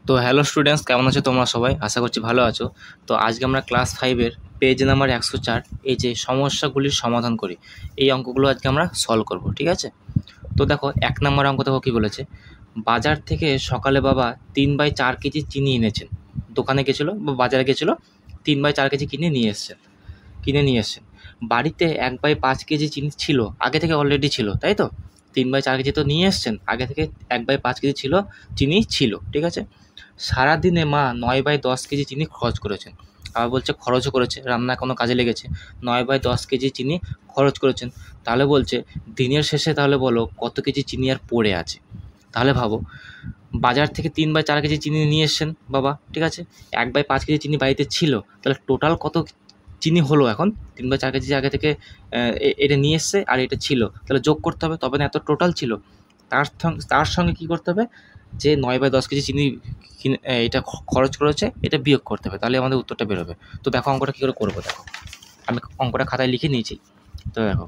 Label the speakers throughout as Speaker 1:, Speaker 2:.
Speaker 1: তো hello students, কেমন আছো তোমরা সবাই? আশা করছি ভালো আছো। তো আজকে আমরা ক্লাস 5-এর পেজ নাম্বার 104 এই যে সমস্যাগুলির সমাধান করি, এই অঙ্কগুলো আজকে আমরা সলভ করব, ঠিক আছে? তো দেখো 1 নম্বর অঙ্ক দেখো কী বলেছে। বাজার থেকে সকালে বাবা 3/4 কেজি চিনি এনেছেন। দোকানে গেছিলো বা বাজারে গেছিলো, 3/4 কেজি কিনে নিয়ে এসছেন। বাড়িতে 1/5 কেজি চিনি ছিল, আগে থেকে অলরেডি ছিল, তাই তো? 3/4 কেজি তো নিয়ে এসছেন, আগে থেকে 1/5 কেজি চিনি ছিল, ঠিক আছে? সারাদিনে মা 9/10 কেজি চিনি খরচ করেছেন। আবার বলছে খরচও করেছে, রান্না কোনো কাজে লেগেছে। 9/10 কেজি চিনি খরচ করেছেন, তাহলে বলছে দিনের শেষে তাহলে বলো কত কেজি চিনি আর পড়ে আছে। তাহলে ভাবো, বাজার থেকে 3/4 কেজি চিনি নিয়ে এসছেন বাবা, ঠিক আছে? 1/5 কেজি চিনি বাড়িতে ছিল, তাহলে টোটাল কত চিনি হলো এখন? 3/4 কেজি আগে থেকে এটা নিয়ে এসছে আর এটা ছিল, তাহলে যোগ করতে হবে, তবে না এত টোটাল ছিল। তার সঙ্গে কী করতে হবে, যে 9/10 কেজি চিনি এটা খরচ করেছে এটা বিয়োগ করতে হবে, তাহলে আমাদের উত্তরটা বেরোবে। তো দেখো অঙ্কটা কী করে করবো, দেখো আমি অঙ্কটা খাতায় লিখে নিয়েছি। তো দেখো,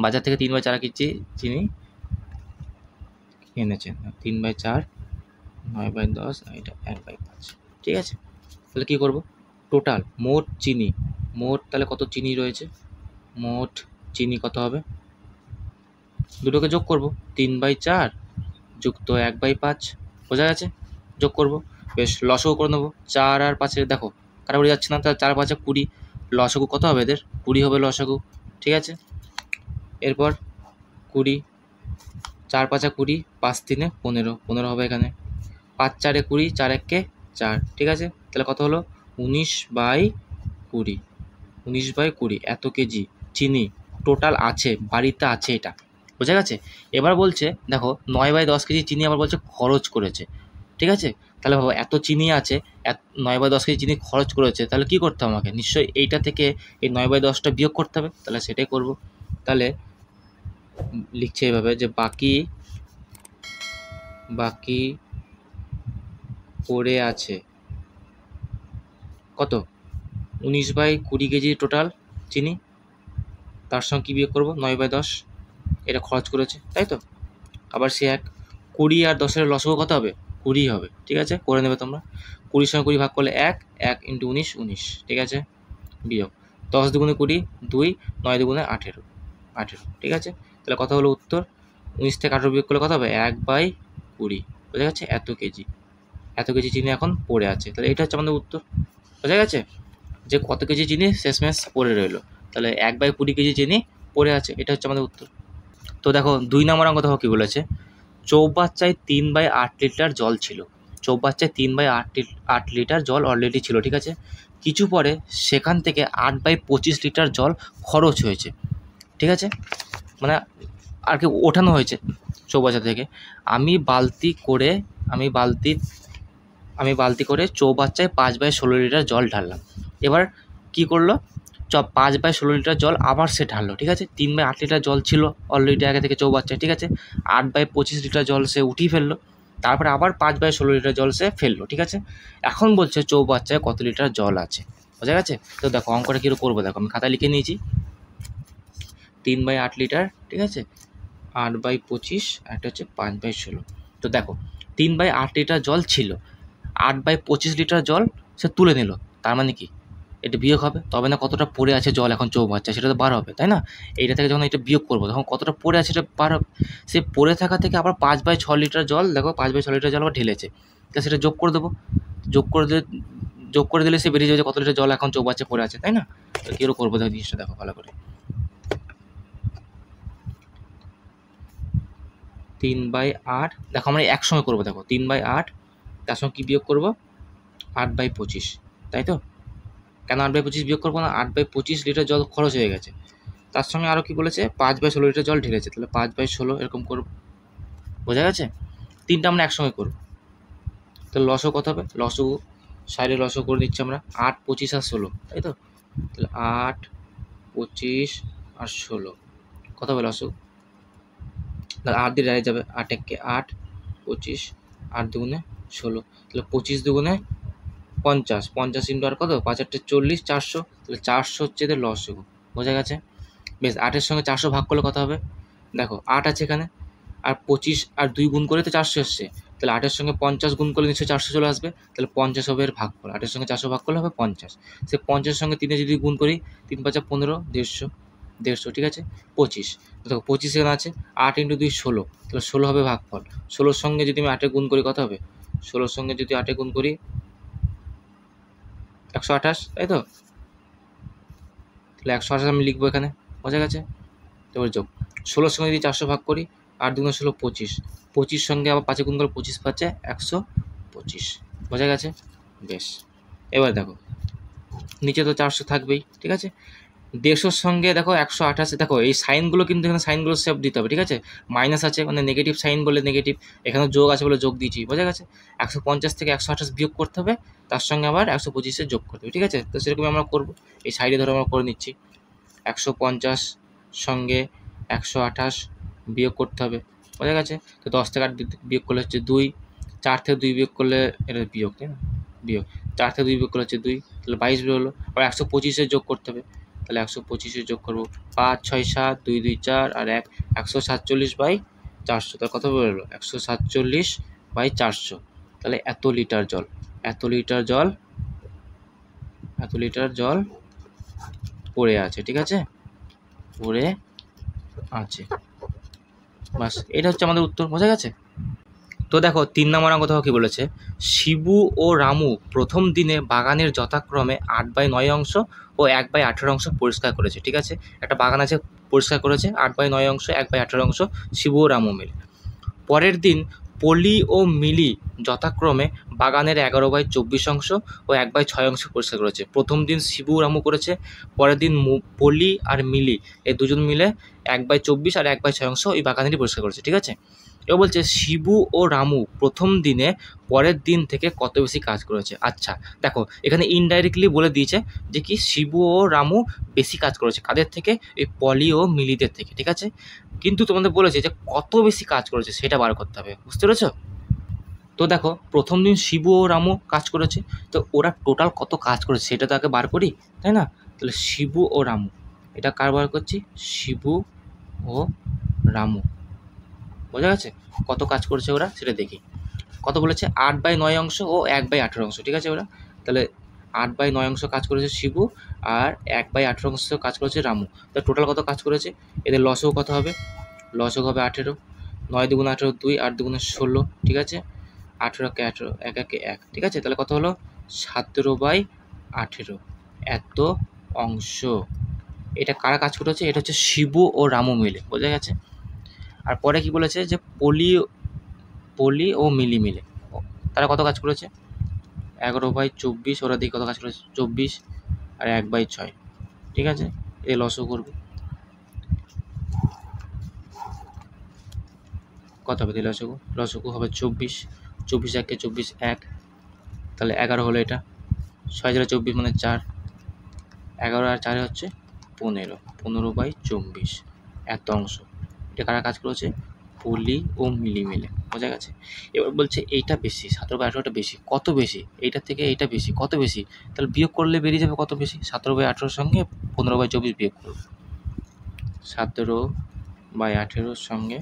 Speaker 1: বাজার থেকে 3/4 কেজি চিনি এনেছেন, 3/4, 9/10, এটা 1/5, ঠিক আছে? তাহলে কী করবো, টোটাল মোট চিনি, তাহলে কত চিনি রয়েছে, মোট চিনি কত হবে, দুটোকে যোগ করব, 3/4 যুক্ত 1/5, বোঝা গেছে? যোগ করব, বেশ লসগু করে নেবো। 4 আর 5 দেখো কাটাকুটি যাচ্ছে না, তাহলে 4 5 20, লসগু কত হবে এদের? 20 হবে লসগু, ঠিক আছে? এরপর 20, 4 5 20, 5 3 15 হবে এখানে। 5 4 20, 4 1 4, ঠিক আছে? তাহলে কত হলো, 19/20 এত কেজি চিনি টোটাল আছে, বাড়িতে আছে, এটা বোঝা গেছে? এবার বলছে দেখো 9/10 কেজি চিনি আবার বলছে খরচ করেছে, ঠিক আছে? তাহলে ভাবো এত চিনি আছে, 9/10 কেজি চিনি খরচ করেছে, তাহলে কি করতে হবে আমাকে? নিশ্চয়ই এইটা থেকে এই 9/10টা বিয়োগ করতে হবে, তাহলে সেটাই করব। তাহলে লিখছে এইভাবে যে বাকি পড়ে আছে কত, 19/20 কেজি টোটাল চিনি, তার সঙ্গে কী বিয়োগ করবো, 9/10, এটা খরচ করেছে, তাই তো? আবার সে 20 আর 10-এর লসগু কত হবে, 20 হবে, ঠিক আছে? করে নেবে তোমরা। 20 সঙ্গে 20 ভাগ করলে 1 × 19 19, ঠিক আছে? বিয়োগ 10 দুগুণে 20, 2, 9 দুগুণে 18, ঠিক আছে? তাহলে কত হলো উত্তর, 19 থেকে 18 বিয়োগ করলে কত হবে, 1/20, বোঝা গেছে? এত কেজি চিনি এখন পড়ে আছে, তাহলে এটা হচ্ছে আমাদের উত্তর। বোঝা গেছে যে কত কেজি চিনি শেষমেশ পড়ে রইলো, তাহলে 1/20 কেজি চিনি পড়ে আছে, এটা হচ্ছে আমাদের উত্তর। তো দেখো 2 নম্বর অঙ্ক দেখো কী বলেছে। চৌবাচ্চায় 3/8 লিটার জল ছিল, চৌবাচ্চায় 3/8 লিটার জল অলরেডি ছিল, ঠিক আছে? কিছু পরে সেখান থেকে 8/25 লিটার জল খরচ হয়েছে, ঠিক আছে? মানে আর কি ওঠানো হয়েছে চৌবাচ্চা থেকে। আমি বালতি করে চৌবাচ্চায় 5/16 লিটার জল ঢাললাম। এবার কি করলো, 5/16 লিটার জল আবার সে ঢাললো, ঠিক আছে? 3/8 লিটার জল ছিল অলরেডি আগে থেকে চৌবাচ্চায়, ঠিক আছে? 8/25 লিটার জল সে উঠিয়ে ফেললো, তারপরে আবার 5/16 লিটার জল সে ফেললো, ঠিক আছে? এখন বলছে চৌবাচ্চায় কত লিটার জল আছে, বোঝা গেছে? তো দেখো অঙ্কটা কী করবো, দেখো আমি খাতায় লিখে নিয়েছি। 3/8 লিটার, ঠিক আছে? 8/25, একটা হচ্ছে 5/16। তো দেখো 3/8 লিটার জল ছিল, 8/25 লিটার জল সে তুলে নিল, তার মানে কি এটা বিয়োগ হবে, তবে না কতটা পড়ে আছে জল এখন চৌবাচ্চা সেটা তো বার হবে, তাই না? এইটা থেকে যখন এটা বিয়োগ করবো তখন কতটা পড়ে আছে সেটা বার হবে। সে পড়ে থাকা থেকে আবার 5/6 লিটার জল, দেখো 5/6 লিটার জল আবার ঢেলেছে, তা সেটা যোগ করে দেবো। যোগ করে দিলে সে বেরিয়ে যাবে যে কত লিটার জল এখন চৌবাচ্চা পড়ে আছে, তাই না? তো কী করবো দেখো জিনিসটা, দেখো ভালো করে। 3/8 দেখো আমরা একসঙ্গে করবো, দেখো 3/8 তার সঙ্গে কী বিয়োগ করবো, 8/25, তাই তো? কেন 8/25 বিয়োগ করবো না, 8/25 লিটার জল খরচ হয়ে গেছে, তার সঙ্গে আরও কী বলেছে 5/16 লিটার জল ঢেলেছে, তাহলে 5/16 এরকম করব, বোঝা গেছে? তিনটা আমরা একসঙ্গে করব। তাহলে লসও কত হবে, লসগু সাইডে লসও করে নিচ্ছি আমরা, 8 25 আর 16, তাই তো? তাহলে 8 25 আর 16 কত হবে লসগু, তাহলে 8 দিয়ে ডাইরেক্ট যাবে, 8 1 8 25, 8 দুগুণে 16, তাহলে 25 দুগুণে 50, 50 ইন্টু আর কত, 5 8 40, 400, তাহলে 400 হচ্ছে এদের লসগু, বোঝা গেছে? বেশ, 8-এর সঙ্গে 400 ভাগ করলে কত হবে, দেখো 8 আছে এখানে, আর 25 আর 2 গুণ করে তো 400 এসছে, তাহলে 8-এর সঙ্গে 50 গুণ করলে নিশ্চয়ই 400 চলে আসবে, তাহলে 50 হবে এর ভাগফল। 8-এর সঙ্গে 400 ভাগ করলে হবে 50। সে 50-এর সঙ্গে 3 যদি গুণ করি, 3 × 5 = 15, 150, ঠিক আছে 25। দেখো 25 এখানে আছে, 8 × 2 16, তাহলে 16 হবে ভাগফল। 16-র সঙ্গে যদি আমি 8-এ গুণ করি কত হবে? 16-র সঙ্গে যদি 8-এ গুণ করি 128, তাই তো? তাহলে 128 আমি লিখবো এখানে, বোঝা গেছে? তারপরে যোগ 16-র সঙ্গে যদি 400 ভাগ করি, 8 × 2 = 16, 25। 25 সঙ্গে আবার 5-এ গুণ করে 25 × 5 = 125, বোঝা গেছে? বেশ, এবার দেখো নিচে তো 400 থাকবেই, ঠিক আছে। 150-র সঙ্গে দেখো 128, দেখো এই সাইনগুলো কিন্তু এখানে সাইনগুলো সেভ দিতে হবে, ঠিক আছে। মাইনাস আছে মানে নেগেটিভ সাইন বলে নেগেটিভ, এখানে যোগ আছে বলে যোগ দিয়েছি, বোঝা গেছে। 150 থেকে 128 বিয়োগ করতে হবে, তার সঙ্গে আবার 125 যোগ করতে হবে, ঠিক আছে। তো সেরকমই আমরা করবো, এই সাইডে ধরে আমরা করে নিচ্ছি। 150 সঙ্গে 128 বিয়োগ করতে হবে, বোঝা গেছে। তো 10 থেকে 8 বিয়োগ করলে হচ্ছে 2, 4 থেকে 2 বিয়োগ করলে এটা বিয়োগ, তাই না? বিয়োগ 4 থেকে 2 বিয়োগ করলে হচ্ছে 2, তাহলে 22 বেরোলো। আবার 125 যোগ করতে হবে, তাহলে 125 যোগ করবো, 5, 6, 7, 2, 2, 4 আর 1, 147/400, তাহলে কত বেরোলো? 147/400। তাহলে এত লিটার জল পড়ে আছে, ঠিক আছে, পড়ে আছে। বাস, এটা হচ্ছে আমাদের উত্তর, বোঝা গেছে? তো দেখো 3 নম্বর অঙ্ক দেখো কি বলেছে, শিবু ও রামু প্রথম দিনে বাগানের যথাক্রমে 8/9 অংশ ও 1/18 অংশ পরিষ্কার করেছে, ঠিক আছে। একটা বাগান আছে, পরিষ্কার করেছে 8/9 অংশ, 1/18 অংশ শিবু ও রামু মিলে। পরের দিন পলি ও মিলি যথাক্রমে বাগানের 11/24 অংশ ও 1/6 অংশ পরিষ্কার করেছে। প্রথম দিন শিবু রামু করেছে, পরের দিন পলি আর মিলি এই দুজন মিলে 1/24 আর 1/6 অংশ ওই বাগানেরই পরিষ্কার করেছে, ঠিক আছে। এবার বলছে শিবু ও রামু প্রথম দিনে পরের দিন থেকে কত বেশি কাজ করেছে। আচ্ছা দেখো এখানে ইনডাইরেক্টলি বলে দিয়েছে যে কি শিবু ও রামু বেশি কাজ করেছে, কাদের থেকে? এই পলি ও মিলিদের থেকে, ঠিক আছে। কিন্তু তোমাদের বলেছে যে কত বেশি কাজ করেছে সেটা বার করতে হবে, বুঝতে পেরেছো? তো দেখো প্রথম দিন শিবু ও রামু কাজ করেছে, তো ওরা টোটাল কত কাজ করেছে সেটা তো আগে বার করি, তাই না? তাহলে শিবু ও রামু, এটা কার বার করছি? শিবু ও রামু, বোঝা গেছে? কত কাজ করেছে ওরা সেটা দেখি। কত বলেছে? 8/9 অংশ ও 1/18 অংশ, ঠিক আছে। ওরা তাহলে 8/9 অংশ কাজ করেছে শিবু, আর 1/18 অংশ কাজ করেছে রামু। তা টোটাল কত কাজ করেছে? এদের লসও কত হবে? লসও হবে 18, 9 × 2 = 18, 2 8 × 2 = 16, ঠিক আছে। 18 × 18, 1 1 1, ঠিক আছে। তাহলে কত হলো? 17/18 এত অংশ। এটা কারা কাজ করেছে? এটা হচ্ছে শিবু ও রামু মিলে, বোঝা গেছে। আর পরে কি বলেছে যে পলি ও মিলি মিলে তারা কত কাজ করেছে? 11/24, ওরা দিয়ে কত কাজ করেছে? 24 আর 1/6, ঠিক আছে। এই লসও করবে, কত হবে? লসগু হবে 24, 24 1 24 1, তাহলে 11 হলো। এটা 6 × 24 মানে 4, 11 আর 4 হচ্ছে 15, 15/24 এত অংশ। এটা কারা কাজ করেছে? পলি ও মিলি মিলে, বোঝা গেছে। এবার বলছে এইটা বেশি, 17/18টা বেশি। কত বেশি? এইটা থেকে এইটা বেশি, কত বেশি? তাহলে বিয়োগ করলে বেরিয়ে যাবে কত বেশি। 17/18 সঙ্গে 15/24 বিয়োগ করব, 17/18 সঙ্গে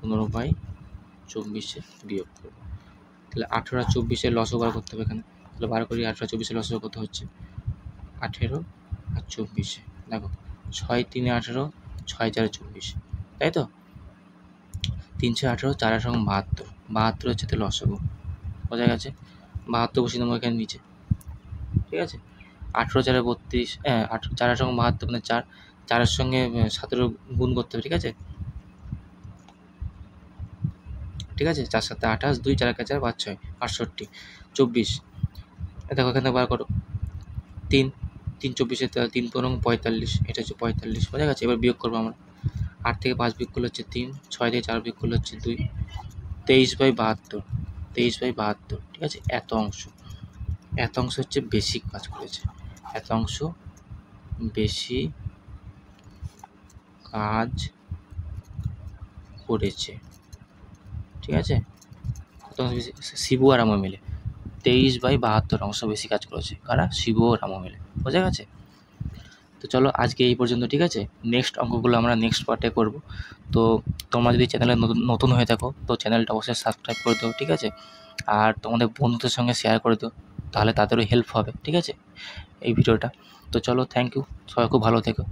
Speaker 1: 15/24 বিয়োগ করব, তাহলে 18 আর 24 লসও বার করতে হবে এখানে। তাহলে বার করি 18 আর 24 লসও কত হচ্ছে? 18 আর 24, দেখো 6 3 18, 6 4 24, তাই তো। 318, 4 8 72, 72 হচ্ছে তো লসগু, বোঝা গেছে। 72 বসিয়ে দেবো এখানে নিচে, ঠিক আছে। 18 4 32, 4 8 72 মানে 4, 4-এর সঙ্গে 17 গুণ করতে হবে, ঠিক আছে। ঠিক আছে, 4 7 28, 2 4 4 5 6 68, 24। দেখো এখানে বার করো, 3 3 24, 3 4 45, এটা হচ্ছে 45, বোঝা গেছে। এবার বিয়োগ করবো আমরা, 8 থেকে 5 বিয়োগ করলে হচ্ছে 3, 6 থেকে 4 বিয়োগ করলে হচ্ছে 2, 23/72, 23/72, ঠিক আছে। এত অংশ হচ্ছে বেশি কাজ করেছে, এত অংশ বেশি কাজ করেছে, ঠিক আছে। কত অংশ বেশি? শিবু আর রামু মিলে 23/72 অংশ বেশি কাজ করেছে। কারা? শিবু ও রামু মিলে, বোঝা গেছে। তো চলো আজকে এই পর্যন্ত, ঠিক আছে। নেক্সট অঙ্কগুলো আমরা নেক্সট পার্টে করব। তো তোমরা যদি চ্যানেলে নতুন হয়ে থাকো তো চ্যানেলটা অবশ্যই সাবস্ক্রাইব করে দিও, ঠিক আছে। আর তোমাদের বন্ধুদের সঙ্গে শেয়ার করে দিও, তাহলে তাদেরও হেল্প হবে, ঠিক আছে এই ভিডিওটা। তো চলো, থ্যাংক ইউ, সবাই খুব ভালো থেকো।